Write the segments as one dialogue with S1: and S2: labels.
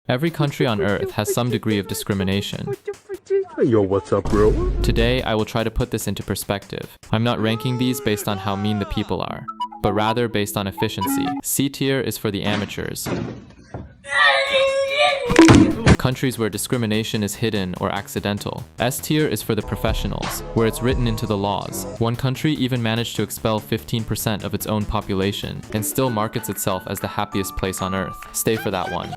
S1: Every country on Earth has some degree of discrimination.
S2: Yo, what's up, bro?
S1: Today, I will try to put this into perspective. I'm not ranking these based on how mean the people are, but rather based on efficiency. C tier is for the amateurs. Countries where discrimination is hidden or accidental. S tier is for the professionals, where it's written into the laws. One country even managed to expel 15% of its own population and still markets itself as the happiest place on Earth. Stay for that one.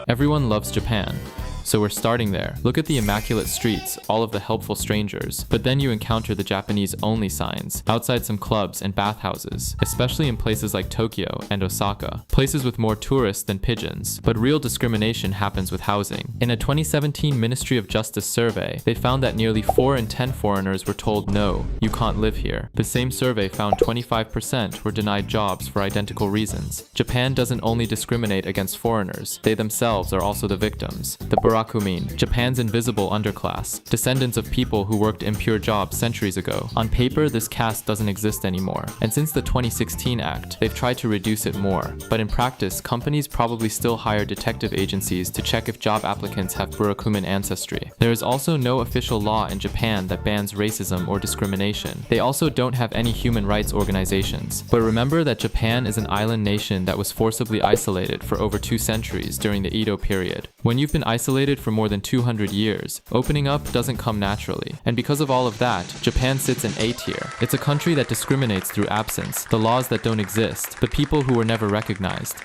S1: Everyone loves Japan. So we're starting there. Look at the immaculate streets, all of the helpful strangers, but then you encounter the Japanese-only signs outside some clubs and bathhouses, especially in places like Tokyo and Osaka, places with more tourists than pigeons. But real discrimination happens with housing. In a 2017 Ministry of Justice survey, they found that nearly 4 in 10 foreigners were told, no, you can't live here. The same survey found 25% were denied jobs for identical reasons. Japan doesn't only discriminate against foreigners, they themselves are also the victims. The Barakumin, Japan's invisible underclass, descendants of people who worked impure jobs centuries ago. On paper, this caste doesn't exist anymore, and since the 2016 Act, they've tried to reduce it more. But in practice, companies probably still hire detective agencies to check if job applicants have Barakumin ancestry. There is also no official law in Japan that bans racism or discrimination. They also don't have any human rights organizations. But remember that Japan is an island nation that was forcibly isolated for over 2 centuries during the Edo period. When you've been isolated for more than 200 years, opening up doesn't come naturally. And because of all of that, Japan sits in A tier. It's a country that discriminates through absence, the laws that don't exist, the people who were never recognized.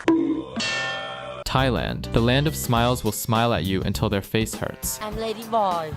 S1: Thailand, the land of smiles will smile at you until their face hurts.
S3: I'm Lady Boy.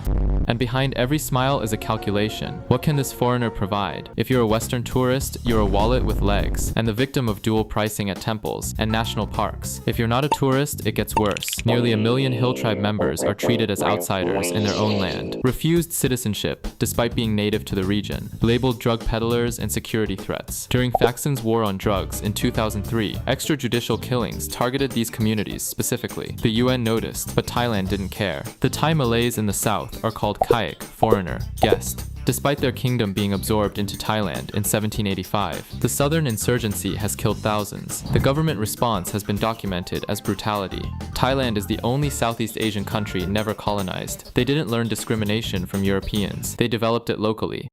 S1: And behind every smile is a calculation. What can this foreigner provide? If you're a Western tourist, you're a wallet with legs, and the victim of dual pricing at temples and national parks. If you're not a tourist, it gets worse. Nearly 1 million Hill Tribe members are treated as outsiders in their own land. Refused citizenship, despite being native to the region. Labeled drug peddlers and security threats. During Faxon's war on drugs in 2003, extrajudicial killings targeted these communities specifically. The UN noticed, but Thailand didn't care. The Thai Malays in the south are called Kayak, foreigner, guest. Despite their kingdom being absorbed into Thailand in 1785, the southern insurgency has killed thousands. The government response has been documented as brutality. Thailand is the only Southeast Asian country never colonized. They didn't learn discrimination from Europeans. They developed it locally.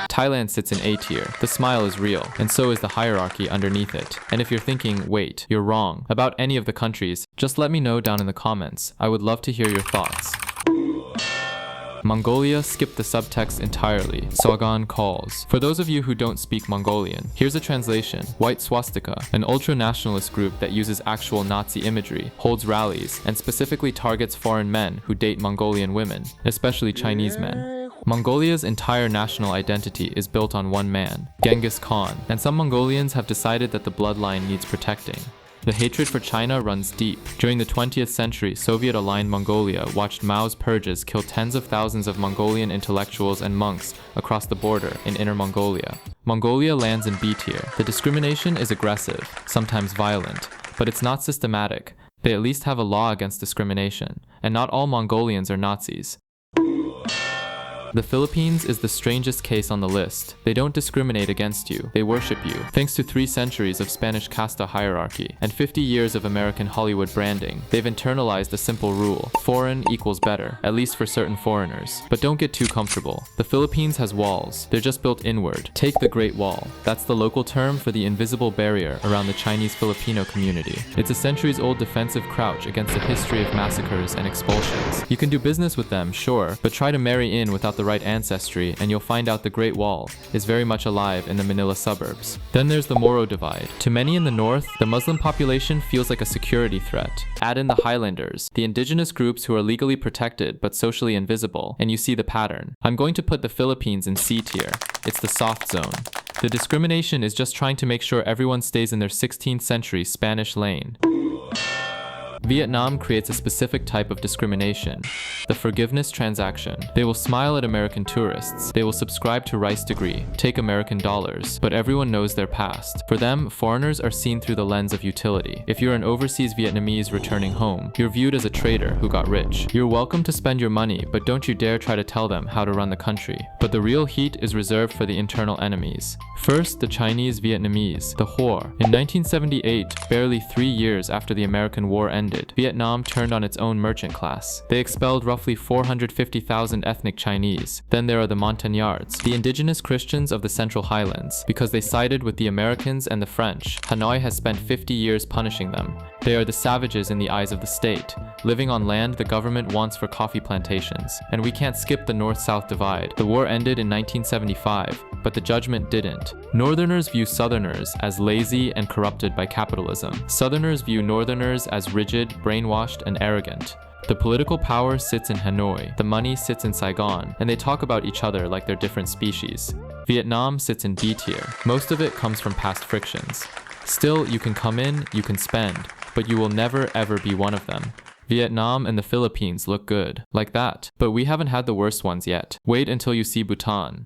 S1: Thailand sits in A tier. The smile is real, and so is the hierarchy underneath it. And if you're thinking, wait, you're wrong, about any of the countries, just let me know down in the comments. I would love to hear your thoughts. Mongolia skipped the subtext entirely. Sogan calls. For those of you who don't speak Mongolian, here's a translation. White Swastika, an ultra-nationalist group that uses actual Nazi imagery, holds rallies, and specifically targets foreign men who date Mongolian women, especially Chinese men. Mongolia's entire national identity is built on one man, Genghis Khan, and some Mongolians have decided that the bloodline needs protecting. The hatred for China runs deep. During the 20th century, Soviet-aligned Mongolia watched Mao's purges kill tens of thousands of Mongolian intellectuals and monks across the border in Inner Mongolia. Mongolia lands in B tier. The discrimination is aggressive, sometimes violent, but it's not systematic. They at least have a law against discrimination, and not all Mongolians are Nazis. The Philippines is the strangest case on the list. They don't discriminate against you, they worship you. Thanks to 3 centuries of Spanish casta hierarchy and 50 years of American Hollywood branding, they've internalized a simple rule: foreign equals better, at least for certain foreigners. But don't get too comfortable. The Philippines has walls. They're just built inward. Take the Great Wall. That's the local term for the invisible barrier around the Chinese Filipino community. It's a centuries-old defensive crouch against a history of massacres and expulsions. You can do business with them, sure, but try to marry in without the right ancestry and you'll find out the Great Wall is very much alive in the Manila suburbs. Then there's the Moro Divide. To many in the north, the Muslim population feels like a security threat. Add in the Highlanders, the indigenous groups who are legally protected but socially invisible, and you see the pattern. I'm going to put the Philippines in C tier. It's the soft zone. The discrimination is just trying to make sure everyone stays in their 16th century Spanish lane. Vietnam creates a specific type of discrimination, the forgiveness transaction. They will smile at American tourists, they will subscribe to Rice Degree, take American dollars, but everyone knows their past. For them, foreigners are seen through the lens of utility. If you're an overseas Vietnamese returning home, you're viewed as a trader who got rich. You're welcome to spend your money, but don't you dare try to tell them how to run the country. But the real heat is reserved for the internal enemies. First, the Chinese Vietnamese, the Hoa. In 1978, barely 3 years after the American War ended, Vietnam turned on its own merchant class. They expelled roughly 450,000 ethnic Chinese. Then there are the Montagnards, the indigenous Christians of the Central Highlands. Because they sided with the Americans and the French, Hanoi has spent 50 years punishing them. They are the savages in the eyes of the state, living on land the government wants for coffee plantations. And we can't skip the North-South divide. The war ended in 1975, but the judgment didn't. Northerners view Southerners as lazy and corrupted by capitalism. Southerners view Northerners as rigid, brainwashed, and arrogant. The political power sits in Hanoi, the money sits in Saigon, and they talk about each other like they're different species. Vietnam sits in B tier. Most of it comes from past frictions. Still, you can come in, you can spend, but you will never ever be one of them. Vietnam and the Philippines look good, like that, but we haven't had the worst ones yet. Wait until you see Bhutan.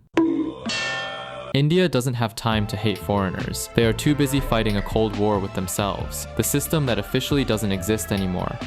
S1: India doesn't have time to hate foreigners. They are too busy fighting a cold war with themselves, the system that officially doesn't exist anymore,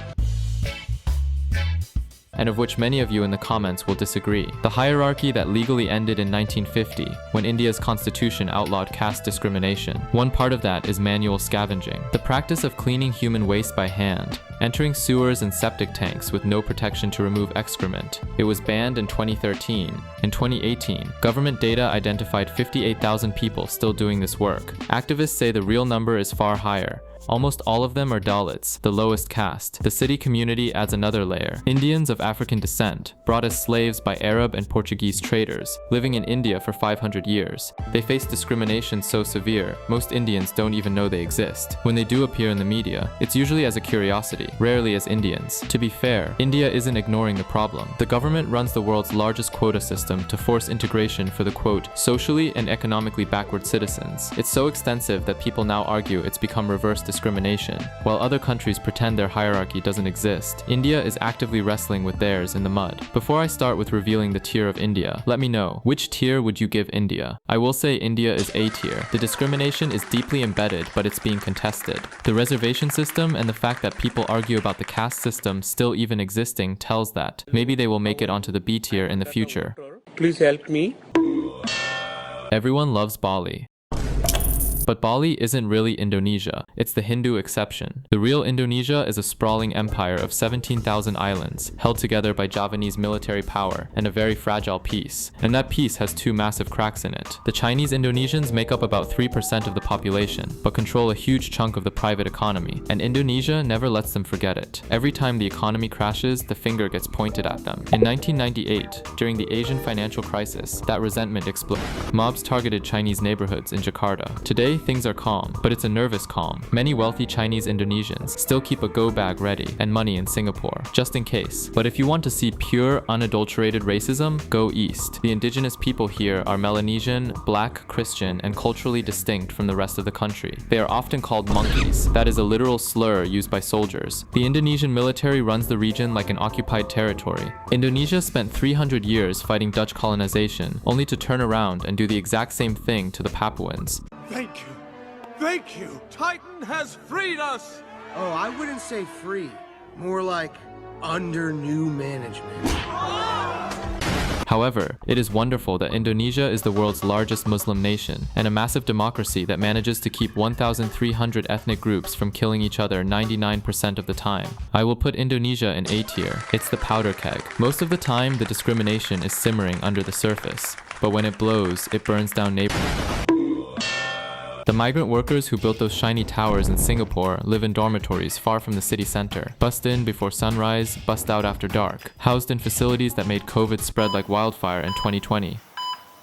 S1: and of which many of you in the comments will disagree. The hierarchy that legally ended in 1950, when India's constitution outlawed caste discrimination. One part of that is manual scavenging, the practice of cleaning human waste by hand, entering sewers and septic tanks with no protection to remove excrement. It was banned in 2013. In 2018, government data identified 58,000 people still doing this work. Activists say the real number is far higher. Almost all of them are Dalits, the lowest caste. The city community adds another layer. Indians of African descent, brought as slaves by Arab and Portuguese traders, living in India for 500 years. They face discrimination so severe, most Indians don't even know they exist. When they do appear in the media, it's usually as a curiosity, rarely as Indians. To be fair, India isn't ignoring the problem. The government runs the world's largest quota system to force integration for the quote, socially and economically backward citizens. It's so extensive that people now argue it's become reverse discrimination. While other countries pretend their hierarchy doesn't exist, India is actively wrestling with theirs in the mud. Before I start with revealing the tier of India, let me know, which tier would you give India? I will say India is A tier. The discrimination is deeply embedded, but it's being contested. The reservation system and the fact that people argue about the caste system still even existing tells that. Maybe they will make it onto the B tier in the future.
S2: Please help me.
S1: Everyone loves Bali. But Bali isn't really Indonesia, it's the Hindu exception. The real Indonesia is a sprawling empire of 17,000 islands, held together by Javanese military power and a very fragile peace. And that peace has two massive cracks in it. The Chinese Indonesians make up about 3% of the population, but control a huge chunk of the private economy, and Indonesia never lets them forget it. Every time the economy crashes, the finger gets pointed at them. In 1998, during the Asian financial crisis, that resentment exploded. Mobs targeted Chinese neighborhoods in Jakarta. Today, things are calm, but it's a nervous calm. Many wealthy Chinese Indonesians still keep a go bag ready and money in Singapore, just in case. But if you want to see pure, unadulterated racism, go east. The indigenous people here are Melanesian, black, Christian, and culturally distinct from the rest of the country. They are often called monkeys. That is a literal slur used by soldiers. The Indonesian military runs the region like an occupied territory. Indonesia spent 300 years fighting Dutch colonization, only to turn around and do the exact same thing to the Papuans.
S3: Thank you. Thank you. Titan has freed us.
S4: Oh, I wouldn't say free. More like under new management.
S1: However, it is wonderful that Indonesia is the world's largest Muslim nation and a massive democracy that manages to keep 1,300 ethnic groups from killing each other 99% of the time. I will put Indonesia in A tier. It's the powder keg. Most of the time, the discrimination is simmering under the surface, but when it blows, it burns down neighborhoods. The migrant workers who built those shiny towers in Singapore live in dormitories far from the city center. Bust in before sunrise, bust out after dark. Housed in facilities that made COVID spread like wildfire in 2020.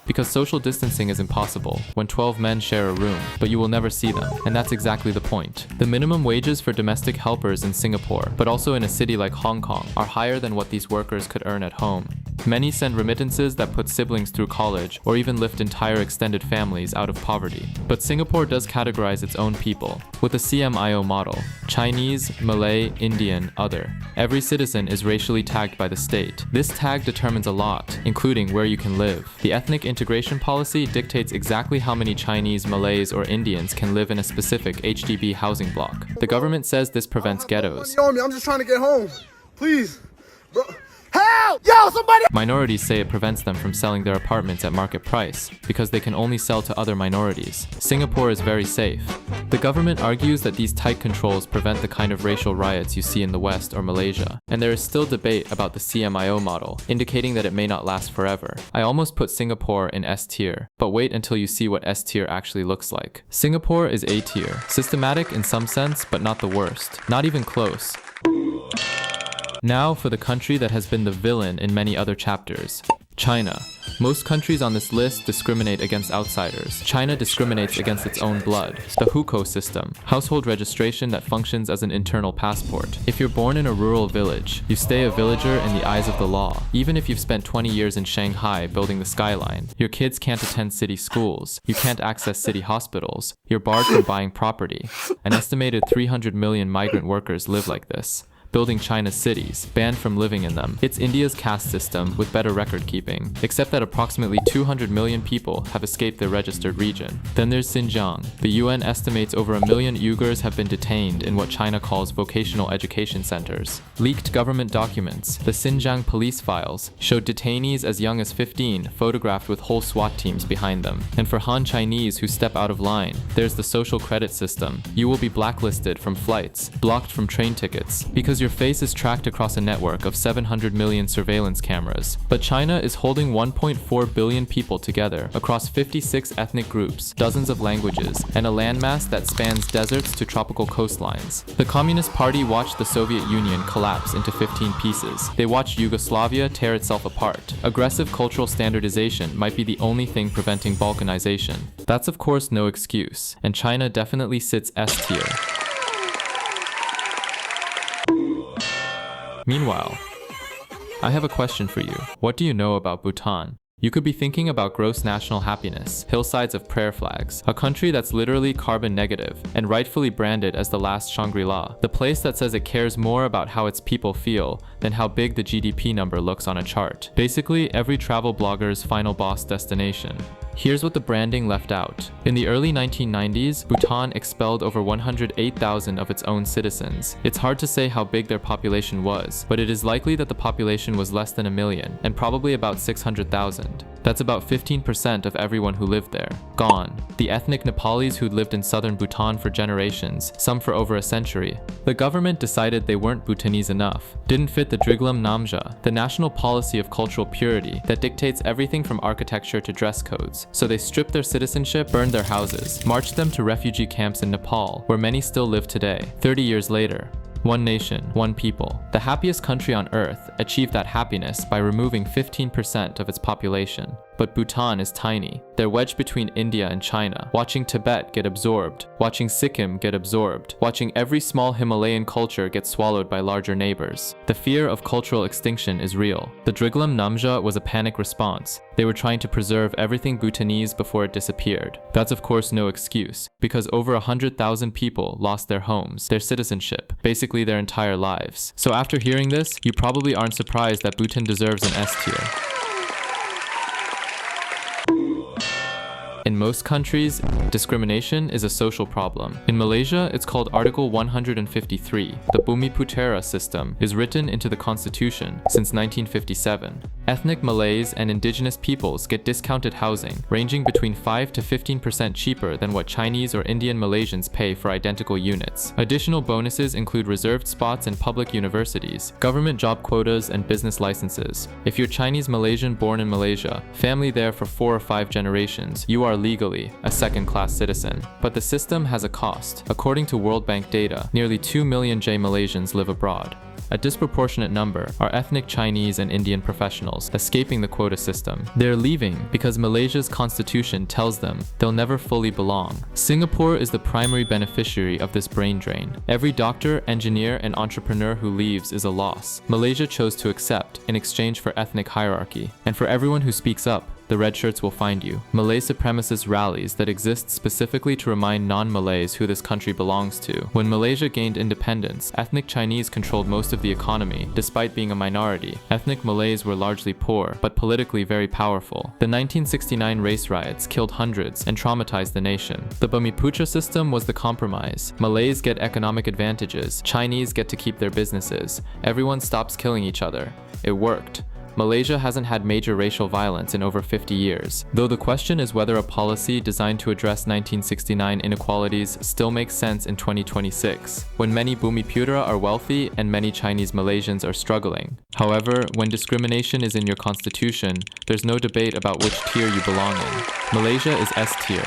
S1: Because social distancing is impossible when 12 men share a room, but you will never see them, and that's exactly the point. The minimum wages for domestic helpers in Singapore, but also in a city like Hong Kong, are higher than what these workers could earn at home. Many send remittances that put siblings through college or even lift entire extended families out of poverty. But Singapore does categorize its own people with a CMIO model: Chinese, Malay, Indian, other. Every citizen is racially tagged by the state. This tag determines a lot, including where you can live. The ethnic integration policy dictates exactly how many Chinese, Malays, or Indians can live in a specific HDB housing block. The government says this prevents ghettos.
S4: I'm just trying to get home. Please. Bro. Help! Yo, somebody!
S1: Minorities say it prevents them from selling their apartments at market price because they can only sell to other minorities. Singapore is very safe. The government argues that these tight controls prevent the kind of racial riots you see in the West or Malaysia. And there is still debate about the CMIO model, indicating that it may not last forever. I almost put Singapore in S tier, but wait until you see what S tier actually looks like. Singapore is A tier, systematic in some sense, but not the worst. Not even close. Now for the country that has been the villain in many other chapters. China. Most countries on this list discriminate against outsiders. China discriminates against its own blood. The hukou system, household registration that functions as an internal passport. If you're born in a rural village, you stay a villager in the eyes of the law. Even if you've spent 20 years in Shanghai building the skyline, your kids can't attend city schools. You can't access city hospitals. You're barred from buying property. An estimated 300 million migrant workers live like this, building China's cities, banned from living in them. It's India's caste system with better record keeping, except that approximately 200 million people have escaped their registered region. Then there's Xinjiang. The UN estimates over 1 million Uyghurs have been detained in what China calls vocational education centers. Leaked government documents, the Xinjiang police files, showed detainees as young as 15 photographed with whole SWAT teams behind them. And for Han Chinese who step out of line, there's the social credit system. You will be blacklisted from flights, blocked from train tickets, because your face is tracked across a network of 700 million surveillance cameras. But China is holding 1.4 billion people together across 56 ethnic groups, dozens of languages, and a landmass that spans deserts to tropical coastlines. The Communist Party watched the Soviet Union collapse into 15 pieces. They watched Yugoslavia tear itself apart. Aggressive cultural standardization might be the only thing preventing balkanization. That's of course no excuse, and China definitely sits S tier. Meanwhile, I have a question for you. What do you know about Bhutan? You could be thinking about gross national happiness, hillsides of prayer flags, a country that's literally carbon negative and rightfully branded as the last Shangri-La, the place that says it cares more about how its people feel than how big the GDP number looks on a chart. Basically, every travel blogger's final boss destination. Here's what the branding left out. In the early 1990s, Bhutan expelled over 108,000 of its own citizens. It's hard to say how big their population was, but it is likely that the population was less than 1 million, and probably about 600,000. That's about 15% of everyone who lived there. Gone. The ethnic Nepalis who'd lived in southern Bhutan for generations, some for over a century. The government decided they weren't Bhutanese enough, didn't fit the Driglam Namja, the national policy of cultural purity that dictates everything from architecture to dress codes. So they stripped their citizenship, burned their houses, marched them to refugee camps in Nepal, where many still live today, 30 years later. One nation, one people. The happiest country on earth achieved that happiness by removing 15% of its population. But Bhutan is tiny. They're wedged between India and China, watching Tibet get absorbed, watching Sikkim get absorbed, watching every small Himalayan culture get swallowed by larger neighbors. The fear of cultural extinction is real. The Driglam Namja was a panic response. They were trying to preserve everything Bhutanese before it disappeared. That's of course no excuse, because over 100,000 people lost their homes, their citizenship, basically their entire lives. So after hearing this, you probably aren't surprised that Bhutan deserves an S tier. In most countries, discrimination is a social problem. In Malaysia, it's called Article 153. The Bumiputera system is written into the constitution since 1957. Ethnic Malays and indigenous peoples get discounted housing, ranging between 5 to 15% cheaper than what Chinese or Indian Malaysians pay for identical units. Additional bonuses include reserved spots in public universities, government job quotas, and business licenses. If you're Chinese Malaysian born in Malaysia, family there for 4 or 5 generations, you are legally a second-class citizen. But the system has a cost. According to World Bank data, nearly 2 million Malaysians live abroad. A disproportionate number are ethnic Chinese and Indian professionals escaping the quota system. They're leaving because Malaysia's constitution tells them they'll never fully belong. Singapore is the primary beneficiary of this brain drain. Every doctor, engineer, and entrepreneur who leaves is a loss. Malaysia chose to accept in exchange for ethnic hierarchy. And for everyone who speaks up, the red shirts will find you. Malay supremacist rallies that exist specifically to remind non-Malays who this country belongs to. When Malaysia gained independence, ethnic Chinese controlled most of the economy, despite being a minority. Ethnic Malays were largely poor, but politically very powerful. The 1969 race riots killed hundreds and traumatized the nation. The Bumiputra system was the compromise. Malays get economic advantages, Chinese get to keep their businesses. Everyone stops killing each other. It worked. Malaysia hasn't had major racial violence in over 50 years, though the question is whether a policy designed to address 1969 inequalities still makes sense in 2026, when many Bumiputra are wealthy and many Chinese Malaysians are struggling. However, when discrimination is in your constitution, there's no debate about which tier you belong in. Malaysia is S tier.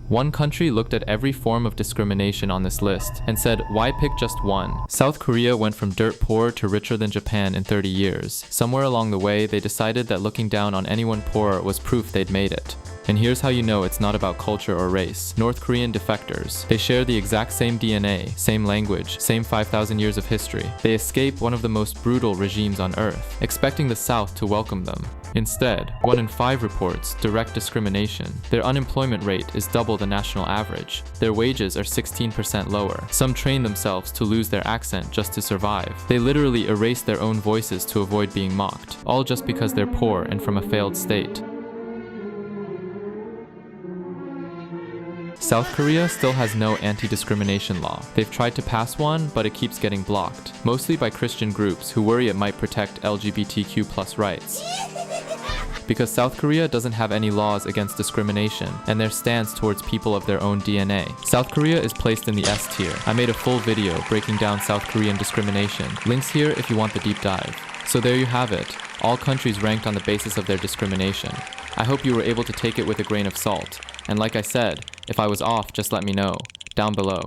S1: One country looked at every form of discrimination on this list and said, why pick just one? South Korea went from dirt poor to richer than Japan in 30 years. Somewhere along the way, they decided that looking down on anyone poor was proof they'd made it. And here's how you know it's not about culture or race. North Korean defectors. They share the exact same DNA, same language, same 5,000 years of history. They escape one of the most brutal regimes on earth, expecting the South to welcome them. Instead, 1 in 5 reports direct discrimination. Their unemployment rate is double the national average. Their wages are 16% lower. Some train themselves to lose their accent just to survive. They literally erase their own voices to avoid being mocked, all just because they're poor and from a failed state. South Korea still has no anti-discrimination law. They've tried to pass one, but it keeps getting blocked, mostly by Christian groups who worry it might protect LGBTQ+ rights. Because South Korea doesn't have any laws against discrimination and their stance towards people of their own DNA. South Korea is placed in the S tier. I made a full video breaking down South Korean discrimination. Links here if you want the deep dive. So there you have it, all countries ranked on the basis of their discrimination. I hope you were able to take it with a grain of salt. And like I said, if I was off, just let me know, down below.